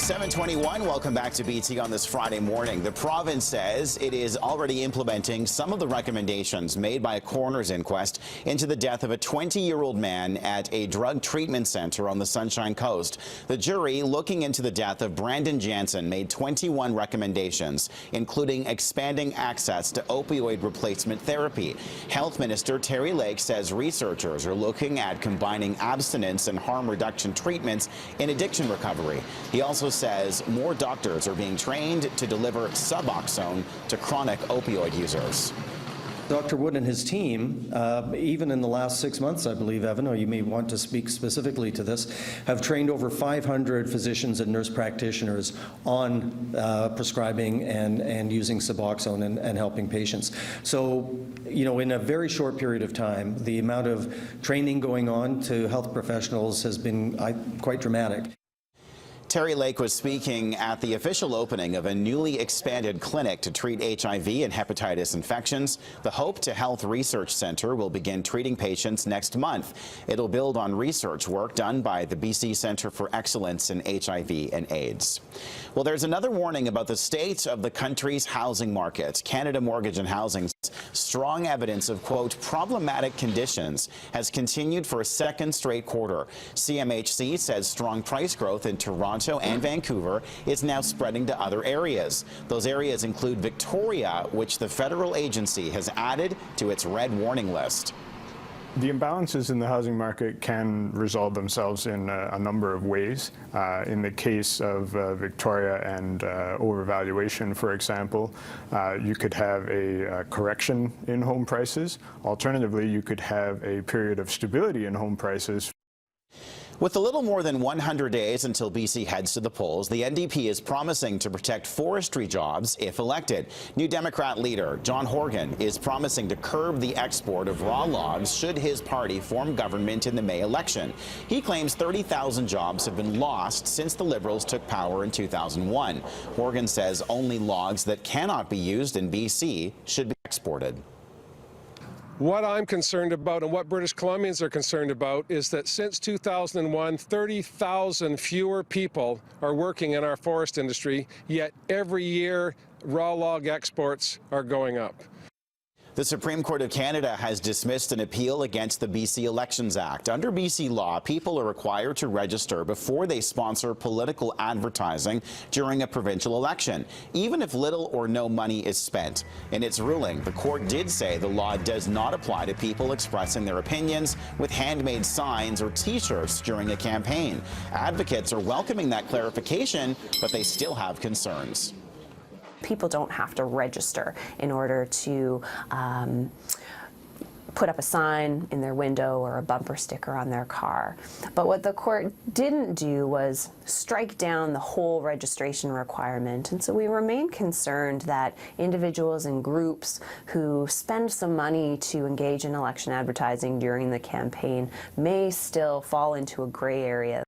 7:21. Welcome back to BT on this Friday morning. The province says it is already implementing some of the recommendations made by a coroner's inquest into the death of a 20-year-old man at a drug treatment center on the Sunshine Coast. The jury looking into the death of Brandon Jansen made 21 recommendations, including expanding access to opioid replacement therapy. Health Minister Terry Lake says researchers are looking at combining abstinence and harm reduction treatments in addiction recovery. He also says more doctors are being trained to deliver Suboxone to chronic opioid users. Dr. Wood and his team, even in the last 6 months, I believe, Evan, or you may want to speak specifically to this, have trained over 500 physicians and nurse practitioners on prescribing and using Suboxone and helping patients. So, you know, in a very short period of time, the amount of training going on to health professionals has been quite dramatic. Terry Lake was speaking at the official opening of a newly expanded clinic to treat HIV and hepatitis infections. The Hope to Health Research Centre will begin treating patients next month. It'll build on research work done by the BC Centre for Excellence in HIV and AIDS. Well, there's another warning about the state of the country's housing market. Canada Mortgage and Housing's strong evidence of, quote, problematic conditions has continued for a second straight quarter. CMHC says strong price growth in Toronto and Vancouver is now spreading to other areas. Those areas include Victoria, which the federal agency has added to its red warning list. The imbalances in the housing market can resolve themselves in a number of ways. In the case of Victoria and overvaluation, for example, you could have a correction in home prices. Alternatively, you could have a period of stability in home prices. With a little more than 100 days until BC heads to the polls, the NDP is promising to protect forestry jobs if elected. New Democrat leader John Horgan is promising to curb the export of raw logs should his party form government in the May election. He claims 30,000 jobs have been lost since the Liberals took power in 2001. Horgan says only logs that cannot be used in BC should be exported. What I'm concerned about and what British Columbians are concerned about is that since 2001, 30,000 fewer people are working in our forest industry, yet every year raw log exports are going up. The Supreme Court of Canada has dismissed an appeal against the BC Elections Act. Under BC law, people are required to register before they sponsor political advertising during a provincial election, even if little or no money is spent. In its ruling, the court did say the law does not apply to people expressing their opinions with handmade signs or T-shirts during a campaign. Advocates are welcoming that clarification, but they still have concerns. People don't have to register in order to put up a sign in their window or a bumper sticker on their car. But what the court didn't do was strike down the whole registration requirement. And so we remain concerned that individuals and groups who spend some money to engage in election advertising during the campaign may still fall into a gray area.